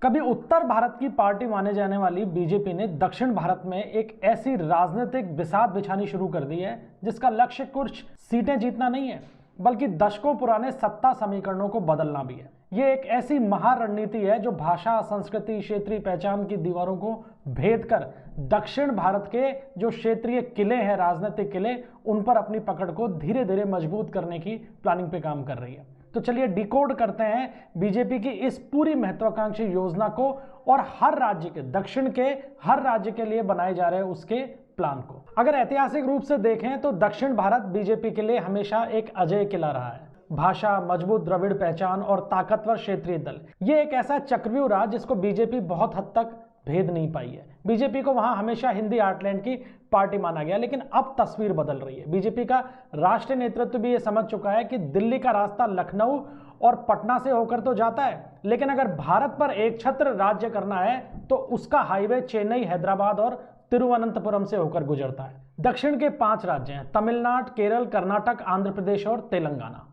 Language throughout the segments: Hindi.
कभी उत्तर भारत की पार्टी माने जाने वाली बीजेपी ने दक्षिण भारत में एक ऐसी राजनीतिक बिसात बिछानी शुरू कर दी है जिसका लक्ष्य कुछ सीटें जीतना नहीं है, बल्कि दशकों पुराने सत्ता समीकरणों को बदलना भी है। ये एक ऐसी महारणनीति है जो भाषा, संस्कृति, क्षेत्रीय पहचान की दीवारों को भेद कर दक्षिण भारत के जो क्षेत्रीय किले हैं, राजनीतिक किले, उन पर अपनी पकड़ को धीरे धीरे मजबूत करने की प्लानिंग पे काम कर रही है। तो चलिए डिकोड करते हैं बीजेपी की इस पूरी महत्वाकांक्षी योजना को और हर राज्य के, दक्षिण के हर राज्य के लिए बनाए जा रहे उसके प्लान को। अगर ऐतिहासिक रूप से देखें तो दक्षिण भारत बीजेपी के लिए हमेशा एक अजय किला रहा है। भाषा, मजबूत द्रविड़ पहचान और ताकतवर क्षेत्रीय दल, ये एक ऐसा चक्रव्यूह रहा जिसको बीजेपी बहुत हद तक भेद नहीं पाई है। बीजेपी को वहां हमेशा हिंदी हार्टलैंड की पार्टी माना गया, लेकिन अब तस्वीर बदल रही है। बीजेपी का राष्ट्रीय नेतृत्व भी ये समझ चुका है कि दिल्ली का रास्ता लखनऊ और पटना से होकर तो जाता है, लेकिन अगर भारत पर एक छत्र राज्य करना है तो उसका हाईवे चेन्नई, हैदराबाद और तिरुवनंतपुरम से होकर गुजरता है। दक्षिण के 5 राज्य हैं, तमिलनाडु, केरल, कर्नाटक, आंध्र प्रदेश और तेलंगाना,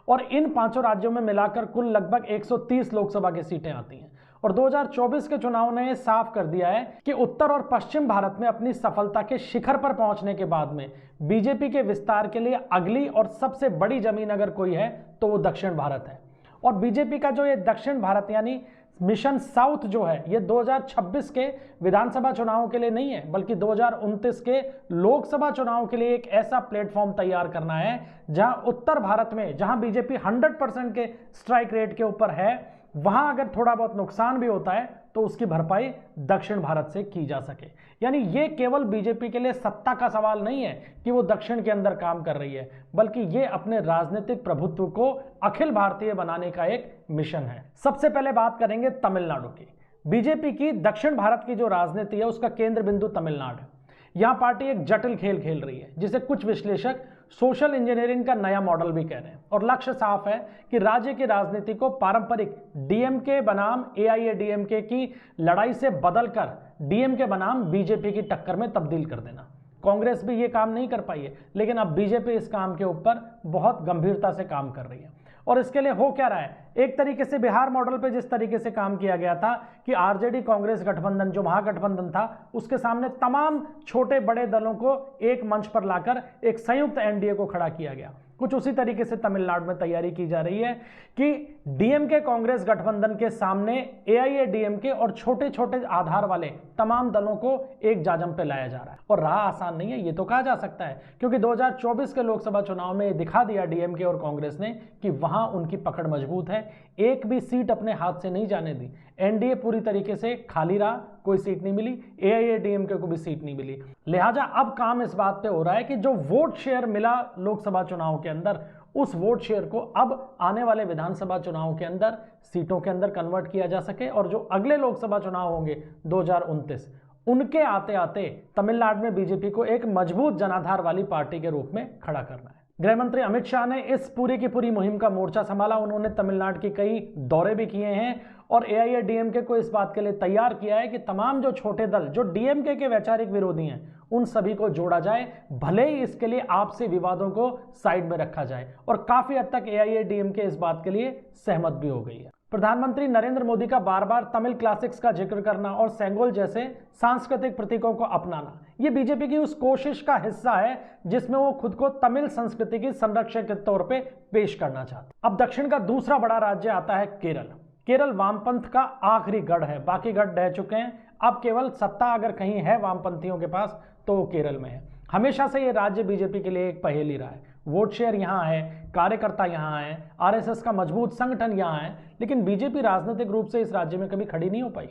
और इन 5 राज्यों में मिलाकर कुल लगभग 130 लोकसभा की सीटें आती हैं। और 2024 के चुनाव ने साफ कर दिया है कि उत्तर और पश्चिम भारत में अपनी सफलता के शिखर पर पहुंचने के बाद में बीजेपी के विस्तार के लिए अगली और सबसे बड़ी जमीन अगर कोई है तो वो दक्षिण भारत है। और बीजेपी का जो ये दक्षिण भारत यानी मिशन साउथ जो है, ये 2026 के विधानसभा चुनावों के लिए नहीं है, बल्कि 2029 के लोकसभा चुनाव के लिए एक ऐसा प्लेटफॉर्म तैयार करना है जहां उत्तर भारत में, जहां बीजेपी 100% के स्ट्राइक रेट के ऊपर है, वहां अगर थोड़ा बहुत नुकसान भी होता है तो उसकी भरपाई दक्षिण भारत से की जा सके। यानी ये केवल बीजेपी के लिए सत्ता का सवाल नहीं है कि वो दक्षिण के अंदर काम कर रही है, बल्कि ये अपने राजनीतिक प्रभुत्व को अखिल भारतीय बनाने का एक मिशन है। सबसे पहले बात करेंगे तमिलनाडु की। बीजेपी की दक्षिण भारत की जो राजनीति है उसका केंद्र बिंदु तमिलनाडु है। यहां पार्टी एक जटिल खेल खेल रही है जिसे कुछ विश्लेषक सोशल इंजीनियरिंग का नया मॉडल भी कह रहे हैं। और लक्ष्य साफ है कि राज्य की राजनीति को पारंपरिक डीएमके बनाम एआईएडीएमके की लड़ाई से बदलकर डीएमके बनाम बीजेपी की टक्कर में तब्दील कर देना। कांग्रेस भी ये काम नहीं कर पाई है, लेकिन अब बीजेपी इस काम के ऊपर बहुत गंभीरता से काम कर रही है। और इसके लिए हो क्या रहा है, एक तरीके से बिहार मॉडल पे जिस तरीके से काम किया गया था कि आरजेडी कांग्रेस गठबंधन जो महागठबंधन था उसके सामने तमाम छोटे बड़े दलों को एक मंच पर लाकर एक संयुक्त एनडीए को खड़ा किया गया, कुछ उसी तरीके से तमिलनाडु में तैयारी की जा रही है कि डीएमके कांग्रेस गठबंधन के सामने एआईएडीएमके और छोटे छोटे आधार वाले तमाम दलों को एक जाजम पे लाया जा रहा है। और राह आसान नहीं है ये तो कहा जा सकता है, क्योंकि 2024 के लोकसभा चुनाव में दिखा दिया डीएमके और कांग्रेस ने कि वहां उनकी पकड़ मजबूत है, एक भी सीट अपने हाथ से नहीं जाने दी। एनडीए पूरी तरीके से खाली रहा, कोई सीट नहीं मिली, एआईएडीएमके को भी सीट नहीं मिली। लिहाजा अब काम इस बात पे हो रहा है कि जो वोट शेयर मिला लोकसभा चुनाव के अंदर, उस वोट शेयर को अब आने वाले विधानसभा चुनाव के अंदर सीटों के अंदर कन्वर्ट किया जा सके, और जो अगले लोकसभा चुनाव होंगे 2029, उनके आते आते तमिलनाडु में बीजेपी को एक मजबूत जनाधार वाली पार्टी के रूप में खड़ा करना है। गृह मंत्री अमित शाह ने इस पूरी की पूरी मुहिम का मोर्चा संभाला। उन्होंने तमिलनाडु के कई दौरे भी किए हैं और एआईएडीएमके को इस बात के लिए तैयार किया है कि तमाम जो छोटे दल जो डीएमके के वैचारिक विरोधी हैं उन सभी को जोड़ा जाए, भले ही इसके लिए आपसी विवादों को साइड में रखा जाए। और काफी हद तक एआईएडीएमके इस बात के लिए सहमत भी हो गई है। प्रधानमंत्री नरेंद्र मोदी का बार बार तमिल क्लासिक्स का जिक्र करना और सेंगोल जैसे सांस्कृतिक प्रतीकों को अपनाना, यह बीजेपी की उस कोशिश का हिस्सा है जिसमें वो खुद को तमिल संस्कृति की संरक्षक के तौर पे पेश करना चाहते। अब दक्षिण का दूसरा बड़ा राज्य आता है केरल। केरल वामपंथ का आखिरी गढ़ है, बाकी गढ़ ढह चुके हैं। अब केवल सत्ता अगर कहीं है वामपंथियों के पास तो वो केरल में है। हमेशा से ये राज्य बीजेपी के लिए एक पहेली रहा है। वोट शेयर यहाँ है, कार्यकर्ता यहाँ है, आरएसएस का मजबूत संगठन यहाँ है, लेकिन बीजेपी राजनीतिक रूप से इस राज्य में कभी खड़ी नहीं हो पाई।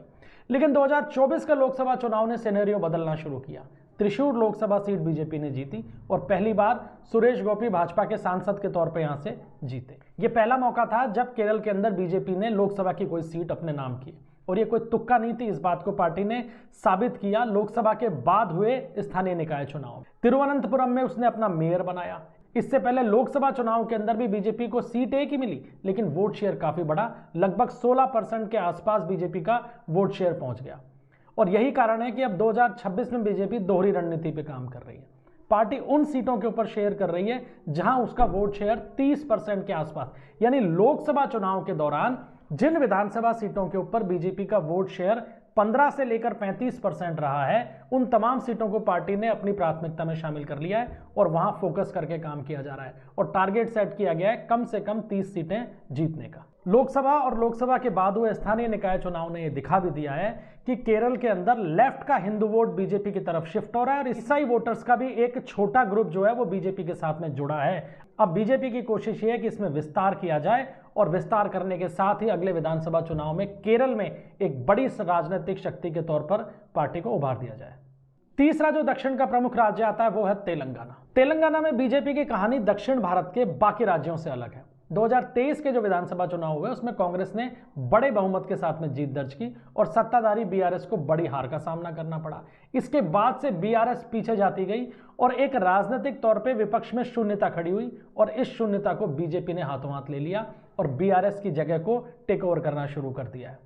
लेकिन 2024 का लोकसभा चुनाव ने सिनेरियो बदलना शुरू किया। त्रिशूर लोकसभा सीट बीजेपी ने जीती और पहली बार सुरेश गोपी भाजपा के सांसद के तौर पर यहां से जीते। यह पहला मौका था जब केरल के अंदर बीजेपी ने लोकसभा की कोई सीट अपने नाम की, और ये कोई तुक्का नहीं थी। इस बात को पार्टी ने साबित किया लोकसभा के बाद हुए स्थानीय निकाय चुनाव में। तिरुवनंतपुरम में उसने अपना मेयर बनाया। इससे पहले लोकसभा चुनाव के अंदर भी बीजेपी को सीट एक ही मिली, लेकिन वोट शेयर काफी बढ़ा, लगभग 16% के आसपास बीजेपी का वोट शेयर पहुंच गया। और यही कारण है कि अब 2026 में बीजेपी दोहरी रणनीति पे काम कर रही है। पार्टी उन सीटों के ऊपर शेयर कर रही है जहां उसका वोट शेयर 30% के आसपास, यानी लोकसभा चुनाव के दौरान जिन विधानसभा सीटों के ऊपर बीजेपी का वोट शेयर 15 से लेकर 35% रहा है, उन तमाम सीटों को पार्टी ने अपनी प्राथमिकता में शामिल कर लिया है और वहां फोकस करके काम किया जा रहा है और टारगेट सेट किया गया है कम से कम 30 सीटें जीतने का। लोकसभा और लोकसभा के बाद हुए स्थानीय निकाय चुनाव ने यह दिखा भी दिया है कि केरल के अंदर लेफ्ट का हिंदू वोट बीजेपी की तरफ शिफ्ट हो रहा है और ईसाई वोटर्स का भी एक छोटा ग्रुप जो है वो बीजेपी के साथ में जुड़ा है। अब बीजेपी की कोशिश ये है कि इसमें विस्तार किया जाए और विस्तार करने के साथ ही अगले विधानसभा चुनाव में केरल में एक बड़ी राजनीतिक शक्ति के तौर पर पार्टी को उभार दिया जाए। तीसरा जो दक्षिण का प्रमुख राज्य आता है वो है तेलंगाना। तेलंगाना में बीजेपी की कहानी दक्षिण भारत के बाकी राज्यों से अलग है। 2023 के जो विधानसभा चुनाव हुए उसमें कांग्रेस ने बड़े बहुमत के साथ में जीत दर्ज की और सत्ताधारी बीआरएस को बड़ी हार का सामना करना पड़ा। इसके बाद से बीआरएस पीछे जाती गई और एक राजनीतिक तौर पे विपक्ष में शून्यता खड़ी हुई और इस शून्यता को बीजेपी ने हाथों हाथ ले लिया और बीआरएस की जगह को टेक ओवर करना शुरू कर दिया है।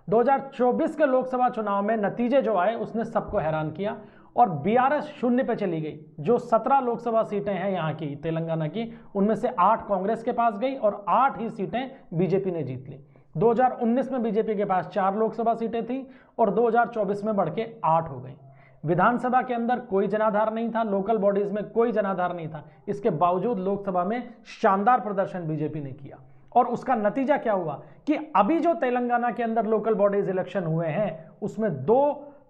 2024 के लोकसभा चुनाव में नतीजे जो आए उसने सबको हैरान किया और बीआरएस शून्य पे चली गई। जो 17 लोकसभा सीटें हैं यहाँ की तेलंगाना की, उनमें से 8 कांग्रेस के पास गई और 8 ही सीटें बीजेपी ने जीत ली। 2019 में बीजेपी के पास 4 लोकसभा सीटें थी और 2024 में बढ़ के 8 हो गई। विधानसभा के अंदर कोई जनाधार नहीं था, लोकल बॉडीज में कोई जनाधार नहीं था। इसके बावजूद लोकसभा में शानदार प्रदर्शन बीजेपी ने किया और उसका नतीजा क्या हुआ कि अभी जो तेलंगाना के अंदर लोकल बॉडीज इलेक्शन हुए हैं उसमें 2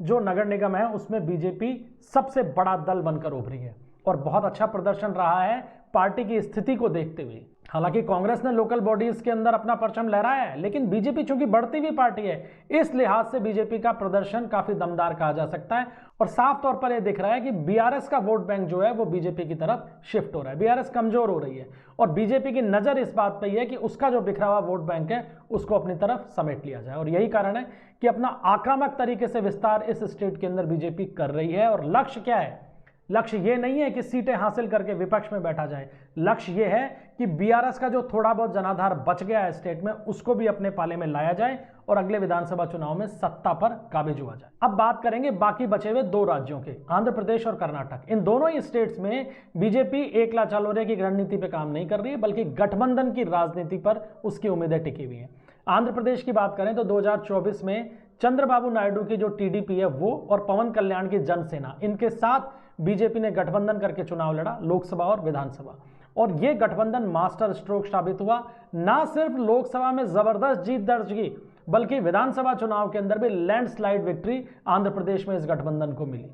जो नगर निगम है उसमें बीजेपी सबसे बड़ा दल बनकर उभरी है और बहुत अच्छा प्रदर्शन रहा है पार्टी की स्थिति को देखते हुए। हालांकि कांग्रेस ने लोकल बॉडीज के अंदर अपना परचम लहराया है, लेकिन बीजेपी चूंकि बढ़ती हुई पार्टी है इस लिहाज से बीजेपी का प्रदर्शन काफी दमदार कहा जा सकता है और साफ तौर पर यह दिख रहा है कि बीआरएस का वोट बैंक जो है वो बीजेपी की तरफ शिफ्ट हो रहा है। बीआरएस कमजोर हो रही है और बीजेपी की नजर इस बात पर यह है कि उसका जो बिखरा हुआ वोट बैंक है उसको अपनी तरफ समेट लिया जाए और यही कारण है कि अपना आक्रामक तरीके से विस्तार इस स्टेट के अंदर बीजेपी कर रही है। और लक्ष्य क्या है? लक्ष्य ये नहीं है कि सीटें हासिल करके विपक्ष में बैठा जाए, लक्ष्य ये है कि बीआरएस का जो थोड़ा बहुत जनाधार बच गया है स्टेट में उसको भी अपने पाले में लाया जाए और अगले विधानसभा चुनाव में सत्ता पर काबिज हुआ जाए। अब बात करेंगे बाकी बचे हुए 2 राज्यों के, आंध्र प्रदेश और कर्नाटक। इन दोनों ही स्टेट्स में बीजेपी एकला चालोरे की रणनीति पर काम नहीं कर रही है बल्कि गठबंधन की राजनीति पर उसकी उम्मीदें टिकी हुई हैं। आंध्र प्रदेश की बात करें तो 2024 में चंद्रबाबू नायडू की जो टीडीपी है वो और पवन कल्याण की जनसेना, इनके साथ बीजेपी ने गठबंधन करके चुनाव लड़ा, लोकसभा और विधानसभा, और यह गठबंधन मास्टर स्ट्रोक साबित हुआ। ना सिर्फ लोकसभा में जबरदस्त जीत दर्ज की बल्कि विधानसभा चुनाव के अंदर भी लैंडस्लाइड विक्ट्री आंध्र प्रदेश में इस गठबंधन को मिली।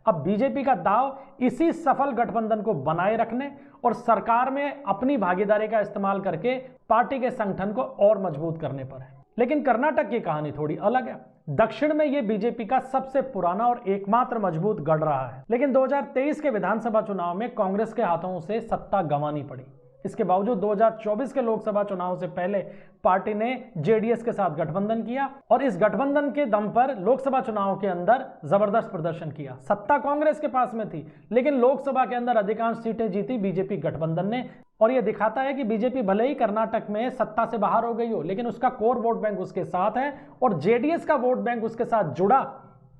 अब बीजेपी का दाव इसी सफल गठबंधन को बनाए रखने और सरकार में अपनी भागीदारी का इस्तेमाल करके पार्टी के संगठन को और मजबूत करने पर है। लेकिन कर्नाटक की कहानी थोड़ी अलग है। दक्षिण में यह बीजेपी का सबसे पुराना और एकमात्र मजबूत गढ़ रहा है, लेकिन 2023 के विधानसभा चुनाव में कांग्रेस के हाथों से सत्ता गंवानी पड़ी। इसके बावजूद 2024 के लोकसभा चुनाव से पहले पार्टी ने जेडीएस के साथ गठबंधन किया और इस गठबंधन के दम पर लोकसभा चुनाव के अंदर जबरदस्त प्रदर्शन किया। सत्ता कांग्रेस के पास में थी लेकिन लोकसभा के अंदर अधिकांश सीटें जीती बीजेपी गठबंधन ने और यह दिखाता है कि बीजेपी भले ही कर्नाटक में सत्ता से बाहर हो गई हो लेकिन उसका कोर वोट बैंक उसके साथ है और जेडीएस का वोट बैंक उसके साथ जुड़ा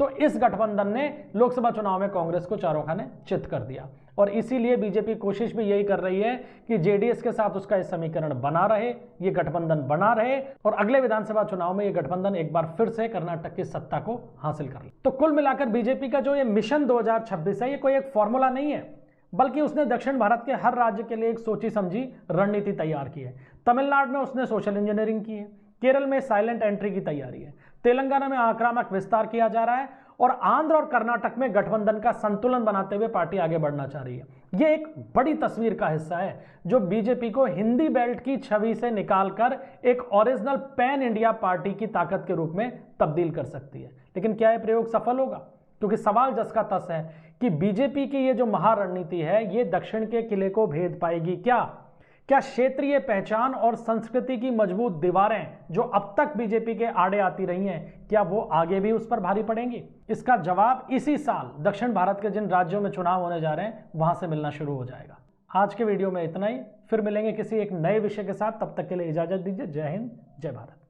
तो इस गठबंधन ने लोकसभा चुनाव में कांग्रेस को चारों खाने चित कर दिया और इसीलिए बीजेपी कोशिश भी यही कर रही है कि जेडीएस के साथ उसका इस समीकरण बना रहे, ये गठबंधन बना रहे और अगले विधानसभा चुनाव में ये गठबंधन एक बार फिर से कर्नाटक की सत्ता को हासिल कर ले। तो कुल मिलाकर बीजेपी का जो ये मिशन 2026 है ये कोई एक फॉर्मूला नहीं है बल्कि उसने दक्षिण भारत के हर राज्य के लिए एक सोची समझी रणनीति तैयार की है। तमिलनाडु में उसने सोशल इंजीनियरिंग की है, केरल में साइलेंट एंट्री की तैयारी है, तेलंगाना में आक्रामक विस्तार किया जा रहा है और आंध्र और कर्नाटक में गठबंधन का संतुलन बनाते हुए पार्टी आगे बढ़ना चाह रही है। यह एक बड़ी तस्वीर का हिस्सा है जो बीजेपी को हिंदी बेल्ट की छवि से निकालकर एक ओरिजिनल पैन इंडिया पार्टी की ताकत के रूप में तब्दील कर सकती है। लेकिन क्या यह प्रयोग सफल होगा? क्योंकि सवाल जस का तस है कि बीजेपी की ये जो महारणनीति है ये दक्षिण के किले को भेद पाएगी क्या क्षेत्रीय पहचान और संस्कृति की मजबूत दीवारें जो अब तक बीजेपी के आड़े आती रही हैं क्या वो आगे भी उस पर भारी पड़ेंगी? इसका जवाब इसी साल दक्षिण भारत के जिन राज्यों में चुनाव होने जा रहे हैं वहां से मिलना शुरू हो जाएगा। आज के वीडियो में इतना ही, फिर मिलेंगे किसी एक नए विषय के साथ। तब तक के लिए इजाजत दीजिए। जय हिंद, जय भारत।